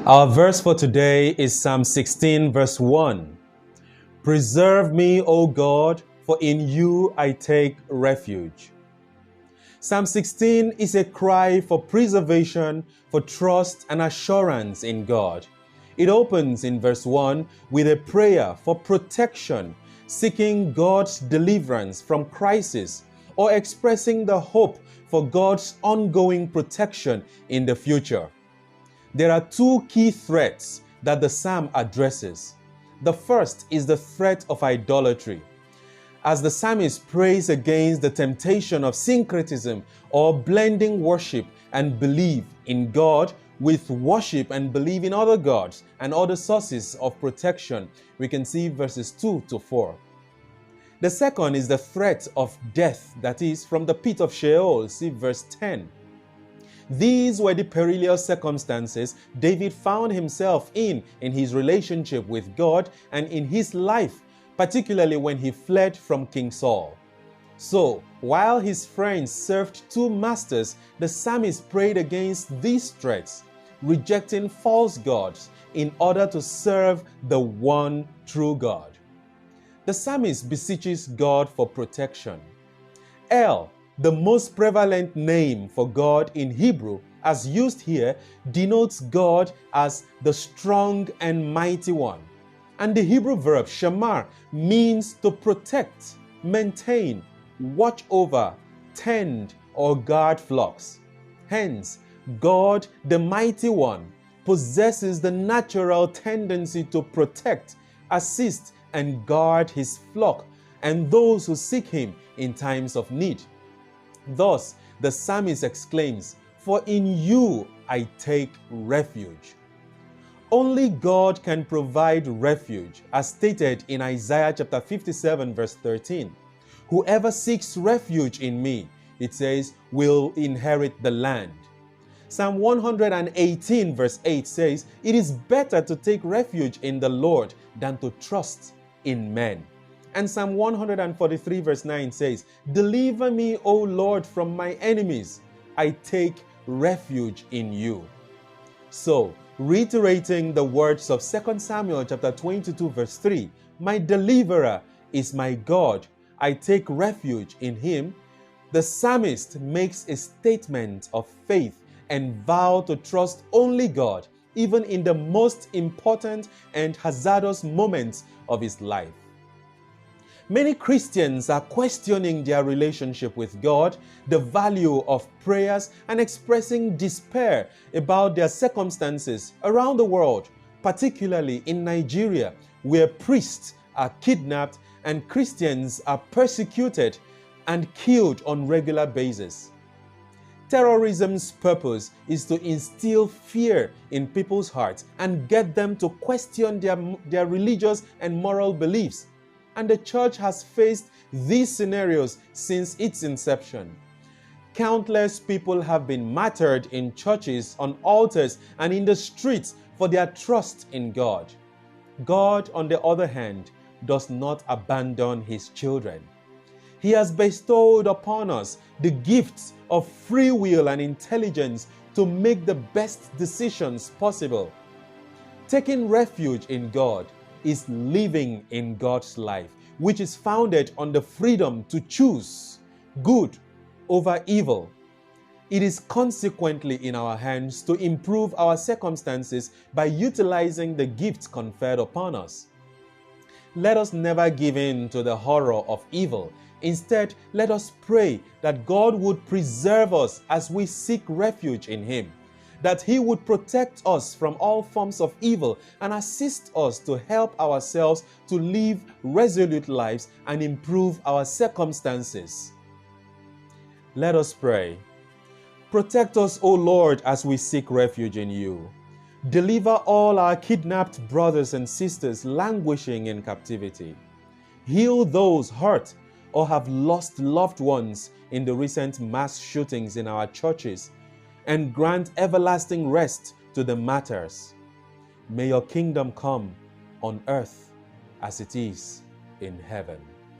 Our verse for today is Psalm 16 verse 1. Preserve me, O God, for in you I take refuge. Psalm 16 is a cry for preservation, for trust and assurance in God. It opens in verse 1 with a prayer for protection, seeking God's deliverance from crisis, or expressing the hope for God's ongoing protection in the future. There are two key threats that the psalm addresses. The first is the threat of idolatry. As the psalmist prays against the temptation of syncretism or blending worship and belief in God with worship and belief in other gods and other sources of protection, we can see verses 2 to 4. The second is the threat of death, that is, from the pit of Sheol, see verse 10. These were the perilous circumstances David found himself in his relationship with God and in his life, particularly when he fled from King Saul. So, while his friends served two masters, the psalmist prayed against these threats, rejecting false gods in order to serve the one true God. The psalmist beseeches God for protection. El, the most prevalent name for God in Hebrew, as used here, denotes God as the strong and mighty one. And the Hebrew verb shamar means to protect, maintain, watch over, tend, or guard flocks. Hence, God, the mighty one, possesses the natural tendency to protect, assist, and guard his flock and those who seek him in times of need. Thus, the psalmist exclaims, "For in you I take refuge." Only God can provide refuge, as stated in Isaiah chapter 57 verse 13. Whoever seeks refuge in me, it says, will inherit the land. Psalm 118 verse 8 says, "It is better to take refuge in the Lord than to trust in men." And Psalm 143 verse 9 says, "Deliver me, O Lord, from my enemies. I take refuge in you." So, reiterating the words of 2 Samuel chapter 22 verse 3, "My deliverer is my God. I take refuge in him." The psalmist makes a statement of faith and vow to trust only God, even in the most important and hazardous moments of his life. Many Christians are questioning their relationship with God, the value of prayers, and expressing despair about their circumstances around the world, particularly in Nigeria, where priests are kidnapped and Christians are persecuted and killed on a regular basis. Terrorism's purpose is to instill fear in people's hearts and get them to question their religious and moral beliefs. And the church has faced these scenarios since its inception. Countless people have been martyred in churches, on altars, and in the streets for their trust in God. God, on the other hand, does not abandon his children. He has bestowed upon us the gifts of free will and intelligence to make the best decisions possible. Taking refuge in God is living in God's life, which is founded on the freedom to choose good over evil. It is consequently in our hands to improve our circumstances by utilizing the gifts conferred upon us. Let us never give in to the horror of evil. Instead, let us pray that God would preserve us as we seek refuge in him, that he would protect us from all forms of evil and assist us to help ourselves to live resolute lives and improve our circumstances. Let us pray. Protect us, O Lord, as we seek refuge in you. Deliver all our kidnapped brothers and sisters languishing in captivity. Heal those hurt or have lost loved ones in the recent mass shootings in our churches, and grant everlasting rest to the martyrs. May your kingdom come on earth as it is in heaven.